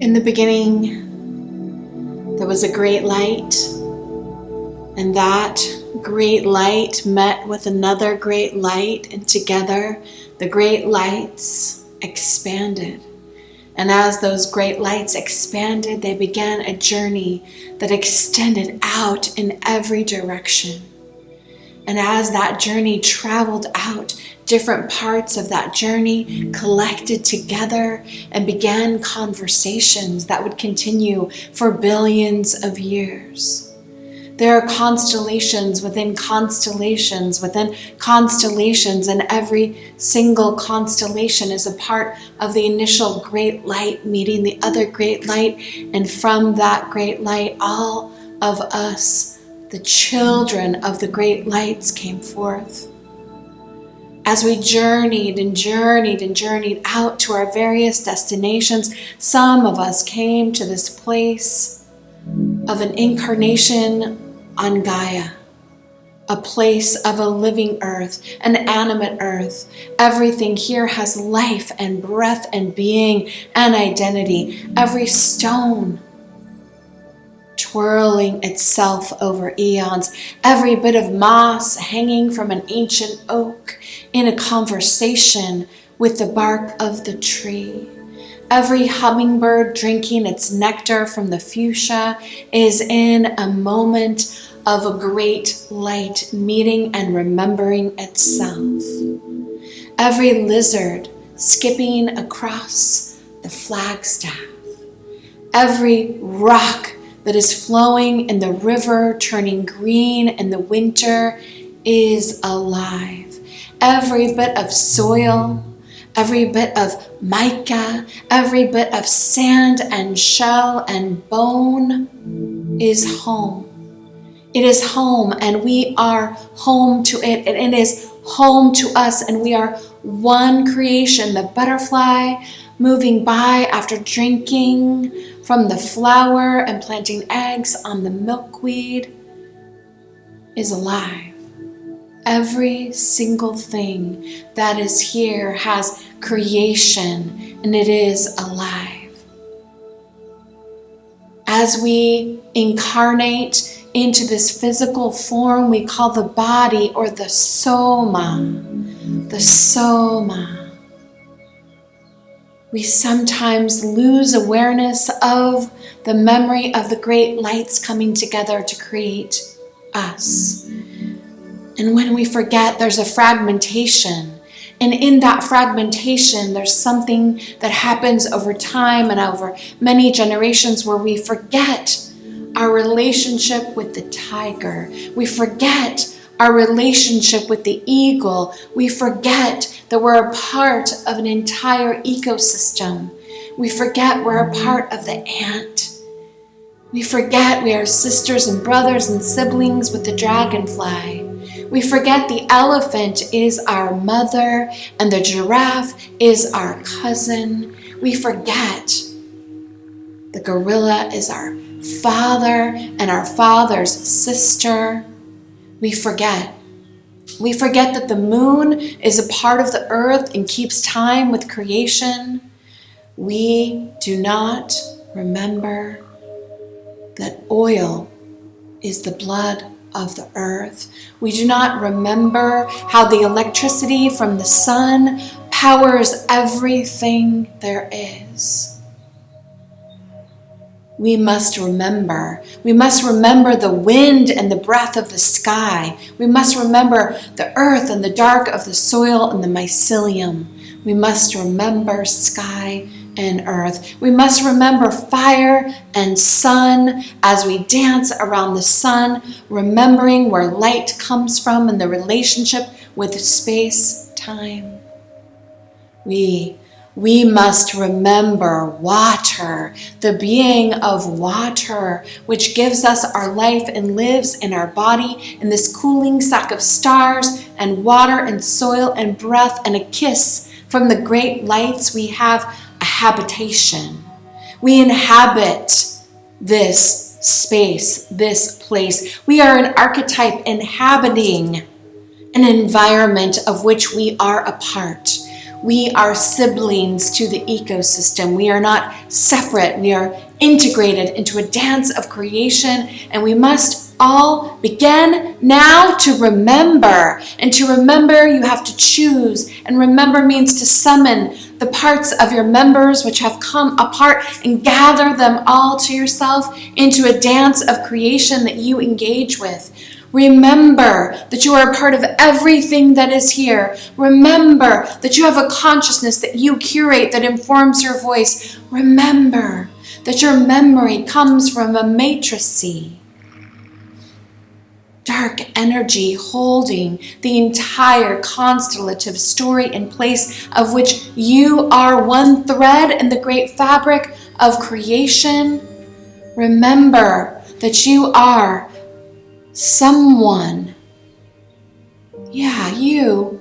In the beginning, there was a great light, and that great light met with another great light, and together the great lights expanded. And as those great lights expanded, they began a journey that extended out in every direction. And as that journey traveled out, different parts of that journey collected together and began conversations that would continue for billions of years. There are constellations within constellations within constellations, and every single constellation is a part of the initial great light meeting the other great light, and from that great light, all of us, the children of the great lights, came forth. As we journeyed and journeyed and journeyed out to our various destinations, some of us came to this place of an incarnation on Gaia, a place of a living earth, an animate earth. Everything here has life and breath and being and identity. Every stone twirling itself over eons, every bit of moss hanging from an ancient oak in a conversation with the bark of the tree. Every hummingbird drinking its nectar from the fuchsia is in a moment of a great light meeting and remembering itself. Every lizard skipping across the flagstaff. Every rock that is flowing in the river, turning green in the winter, is alive. Every bit of soil, every bit of mica, every bit of sand and shell and bone is home. It is home, and we are home to it, and it is home to us, and we are one creation. The butterfly moving by after drinking from the flower and planting eggs on the milkweed is alive. Every single thing that is here has creation, and it is alive. As we incarnate into this physical form we call the body, or the soma, we sometimes lose awareness of the memory of the great lights coming together to create us. And when we forget, there's a fragmentation. And in that fragmentation, there's something that happens over time and over many generations where we forget our relationship with the tiger. We forget our relationship with the eagle. We forget that we're a part of an entire ecosystem. We forget we're a part of the ant. We forget we are sisters and brothers and siblings with the dragonfly. We forget the elephant is our mother and the giraffe is our cousin. We forget the gorilla is our father and our father's sister. We forget. We forget that the moon is a part of the earth and keeps time with creation. We do not remember that oil is the blood of the earth. We do not remember how the electricity from the sun powers everything there is. We must remember the wind and the breath of the sky. We must remember the earth and the dark of the soil and the mycelium. We must remember sky and earth. We must remember fire and sun as we dance around the sun, remembering where light comes from and the relationship with space-time. We must remember water, the being of water, which gives us our life and lives in our body, in this cooling sack of stars and water and soil and breath and a kiss from the great lights. We have a habitation. We inhabit this space, this place. We are an archetype inhabiting an environment of which we are a part. We are siblings to the ecosystem. We are not separate. We are integrated into a dance of creation, and we must all begin now to remember. And to remember, you have to choose. And remember means to summon the parts of your members which have come apart and gather them all to yourself into a dance of creation that you engage with. Remember that you are a part of everything that is here. Remember that you have a consciousness that you curate that informs your voice. Remember that your memory comes from a matrice, dark energy holding the entire constellative story in place, of which you are one thread in the great fabric of creation. Remember that you are someone. Yeah, you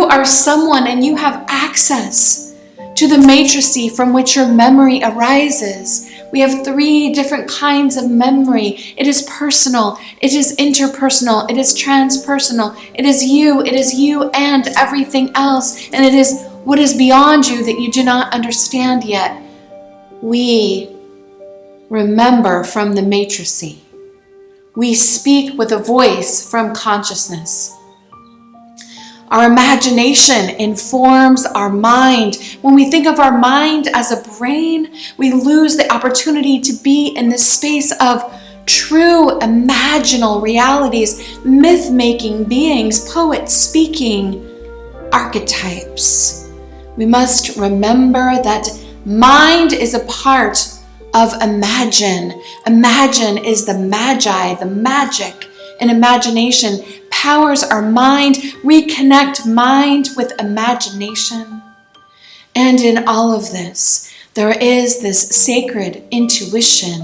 are someone, and you have access to the matrice from which your memory arises. We have 3 different kinds of memory. It is personal, it is interpersonal, it is transpersonal, it is you and everything else, and it is what is beyond you that you do not understand yet. We remember from the matrice. We speak with a voice from consciousness. Our imagination informs our mind. When we think of our mind as a brain, we lose the opportunity to be in this space of true imaginal realities, myth-making beings, poets speaking archetypes. We must remember that mind is a part of imagine. Imagine is the magi, the magic, and imagination powers our mind. Reconnect mind with imagination. And in all of this, there is this sacred intuition,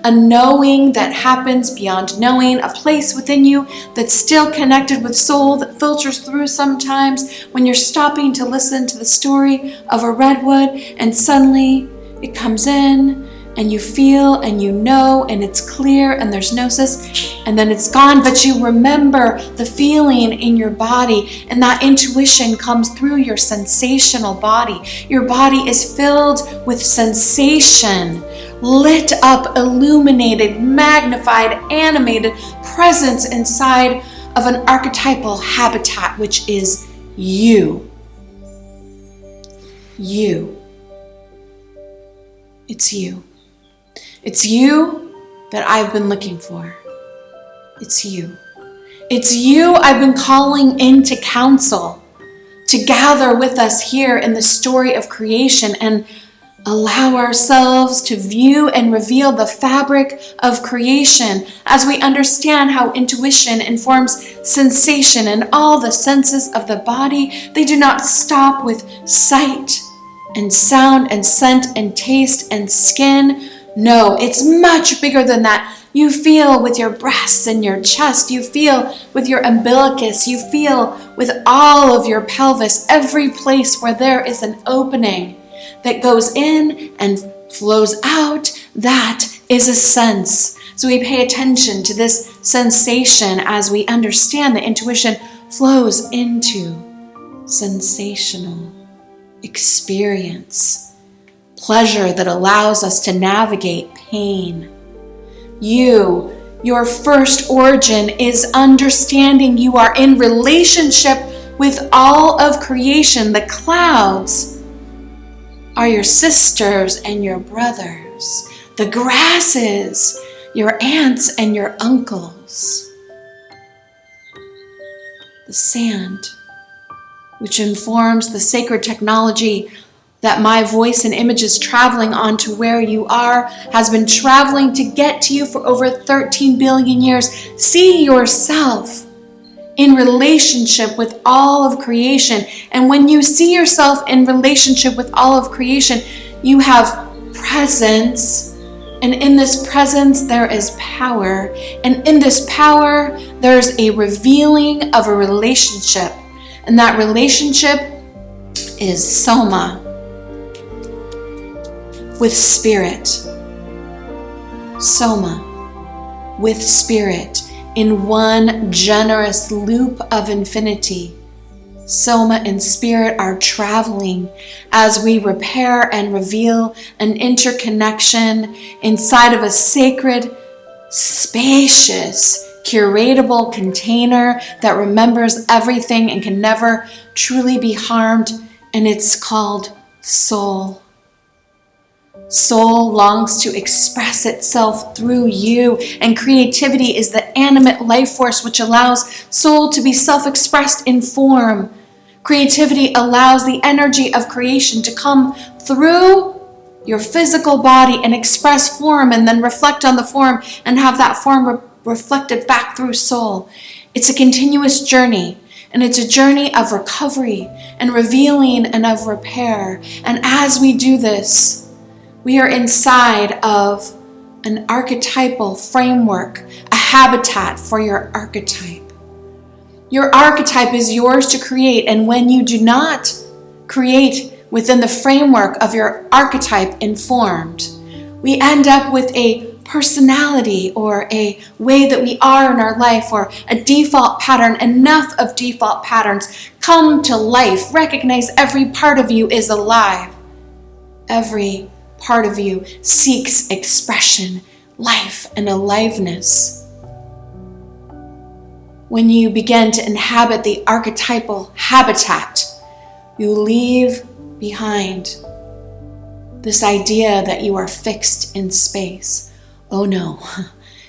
a knowing that happens beyond knowing, a place within you that's still connected with soul that filters through sometimes when you're stopping to listen to the story of a redwood, and suddenly it comes in, and you feel and you know, and it's clear and there's gnosis, and then it's gone, but you remember the feeling in your body, and that intuition comes through your sensational body. Your body is filled with sensation, lit up, illuminated, magnified, animated presence inside of an archetypal habitat, which is you. You. It's you. It's you that I've been looking for. It's you. It's you I've been calling into council to gather with us here in the story of creation and allow ourselves to view and reveal the fabric of creation as we understand how intuition informs sensation and all the senses of the body. They do not stop with sight and sound and scent and taste and skin. No, it's much bigger than that. You feel with your breasts and your chest. You feel with your umbilicus. You feel with all of your pelvis, every place where there is an opening that goes in and flows out. That is a sense. So we pay attention to this sensation as we understand that intuition flows into sensational experience. Pleasure that allows us to navigate pain. Your first origin is understanding you are in relationship with all of creation. The clouds are your sisters and your brothers. The grasses, your aunts and your uncles. The sand, which informs the sacred technology that my voice and image is traveling on to where you are, has been traveling to get to you for over 13 billion years. See yourself in relationship with all of creation. And when you see yourself in relationship with all of creation, you have presence. And in this presence, there is power. And in this power, there's a revealing of a relationship. And that relationship is soma, with spirit. Soma, with spirit, in one generous loop of infinity. Soma and spirit are traveling as we repair and reveal an interconnection inside of a sacred, spacious, curatable container that remembers everything and can never truly be harmed, and it's called soul. Soul longs to express itself through you, and creativity is the animate life force which allows soul to be self-expressed in form. Creativity allows the energy of creation to come through your physical body and express form, and then reflect on the form and have that form reflected back through soul. It's a continuous journey, and it's a journey of recovery and revealing and of repair. And as we do this, we are inside of an archetypal framework, a habitat for your archetype. Your archetype is yours to create, and when you do not create within the framework of your archetype informed, we end up with a personality or a way that we are in our life, or a default pattern. Enough of default patterns. Come to life. Recognize every part of you is alive. Every part of you seeks expression, life, and aliveness. When you begin to inhabit the archetypal habitat, you leave behind this idea that you are fixed in space. Oh no,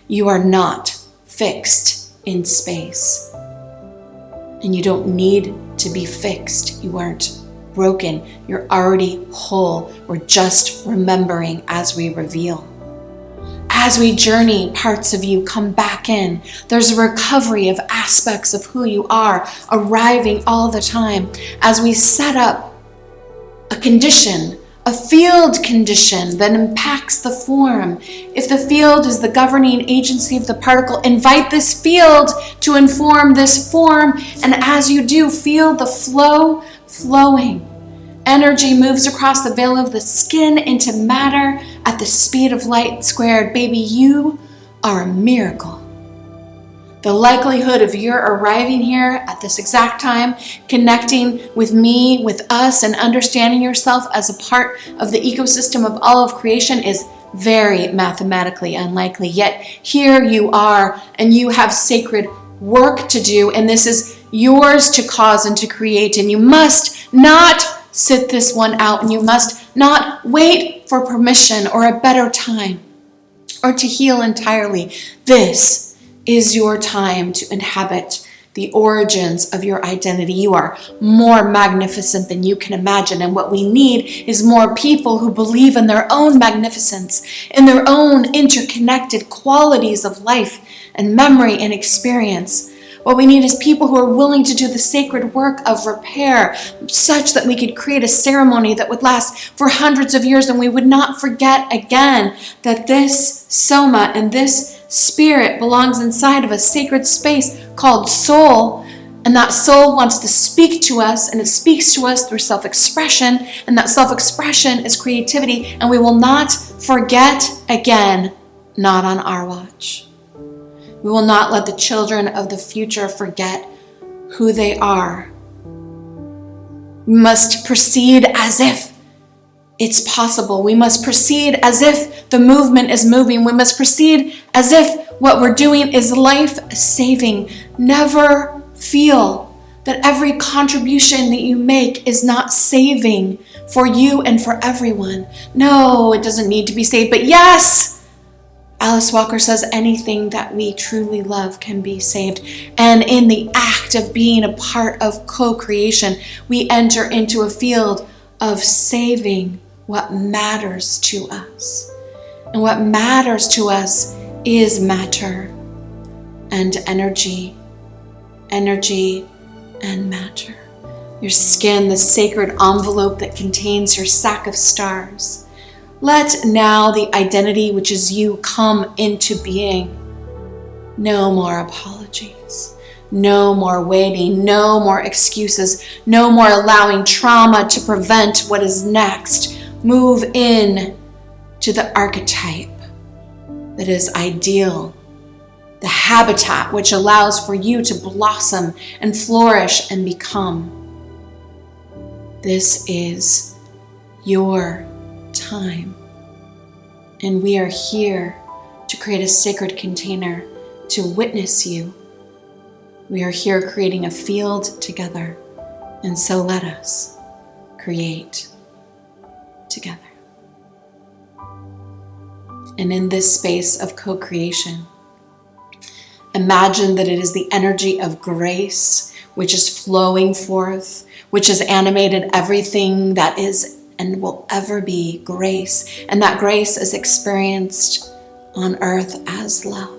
you are not fixed in space. And you don't need to be fixed. You aren't broken. You're already whole. We're just remembering as we reveal. As we journey, parts of you come back in. There's a recovery of aspects of who you are, arriving all the time as we set up a condition, a field condition that impacts the form. If the field is the governing agency of the particle, invite this field to inform this form, and as you do, feel the flow flowing. Energy moves across the veil of the skin into matter at the speed of light squared. Baby, you are a miracle. The likelihood of your arriving here at this exact time, connecting with me, with us, and understanding yourself as a part of the ecosystem of all of creation is very mathematically unlikely. Yet here you are, and you have sacred work to do, and this is yours to cause and to create, and you must not sit this one out, and you must not wait for permission or a better time or to heal entirely. This is your time to inhabit the origins of your identity. You are more magnificent than you can imagine, and what we need is more people who believe in their own magnificence, in their own interconnected qualities of life and memory and experience. What we need is people who are willing to do the sacred work of repair, such that we could create a ceremony that would last for hundreds of years, and we would not forget again that this soma and this spirit belongs inside of a sacred space called soul, and that soul wants to speak to us, and it speaks to us through self-expression, and that self-expression is creativity, and we will not forget again, not on our watch. We will not let the children of the future forget who they are. We must proceed as if it's possible. We must proceed as if the movement is moving. We must proceed as if what we're doing is life-saving. Never feel that every contribution that you make is not saving for you and for everyone. No, it doesn't need to be saved, but yes, Alice Walker says anything that we truly love can be saved. And in the act of being a part of co-creation, we enter into a field of saving what matters to us. And what matters to us is matter and energy, energy and matter. Your skin, the sacred envelope that contains your sack of stars. Let now the identity which is you come into being. No more apologies. No more waiting. No more excuses. No more allowing trauma to prevent what is next. Move in to the archetype that is ideal. The habitat which allows for you to blossom and flourish and become. This is your time. And we are here to create a sacred container to witness you. We are here creating a field together. And so let us create together. And in this space of co-creation, imagine that it is the energy of grace which is flowing forth, which has animated everything that is and will ever be grace. And that grace is experienced on earth as love.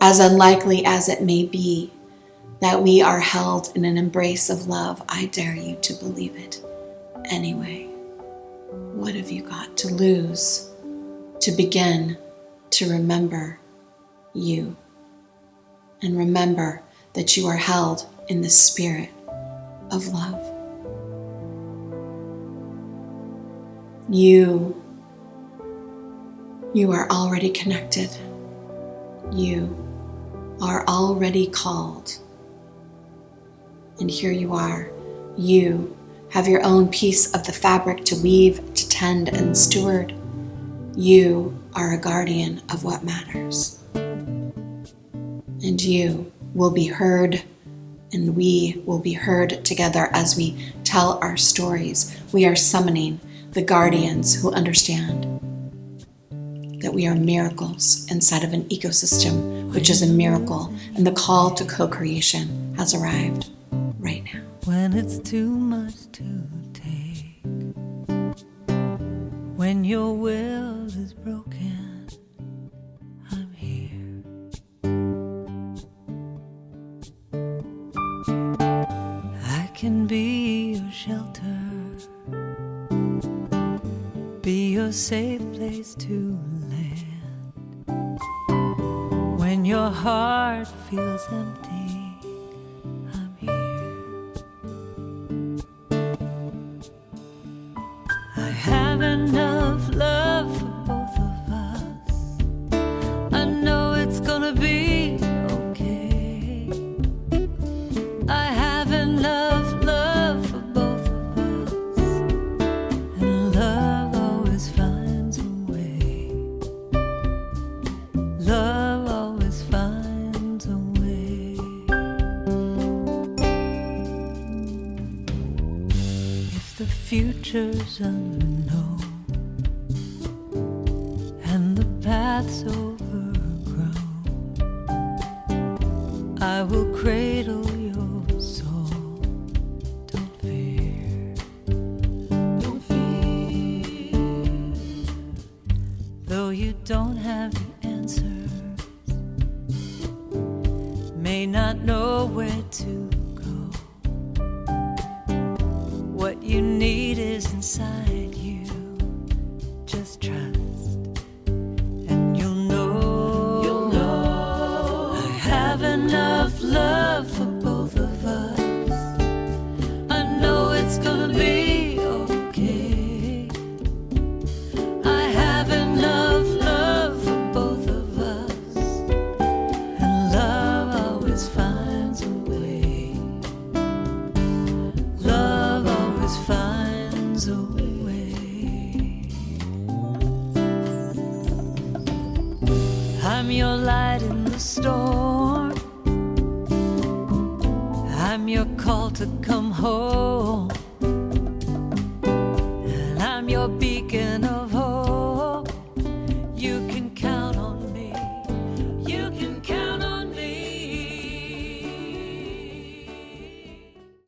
As unlikely as it may be that we are held in an embrace of love, I dare you to believe it anyway. What have you got to lose to begin to remember you? And remember that you are held in the spirit of love. You are already connected. You are already called. And here you are. You have your own piece of the fabric to weave, to tend, and steward. You are a guardian of what matters. And you will be heard, and we will be heard together as we tell our stories. We are summoning the guardians who understand that we are miracles inside of an ecosystem, which is a miracle, and the call to co-creation has arrived right now. When it's too much to take, when your will is broken, I'm here. I can be your shelter, be your safe place to land. When your heart feels empty, I'm here. I have enough love for both of us. I know it's gonna be okay. I have enough love for both of us, and love always finds a way. Love always finds a way. If the future's unknown and the path's overgrown, I will cradle your soul. Don't fear, don't fear. Though you don't have the answers, may not know where to go, what you need is inside you. Just trust, and you'll know. You'll know. I have enough love for both of us. I know it's gonna be okay. I have enough love for both of us, and love always finds a way. Love always finds a way. I'm your light in the storm. I'm your call to come home.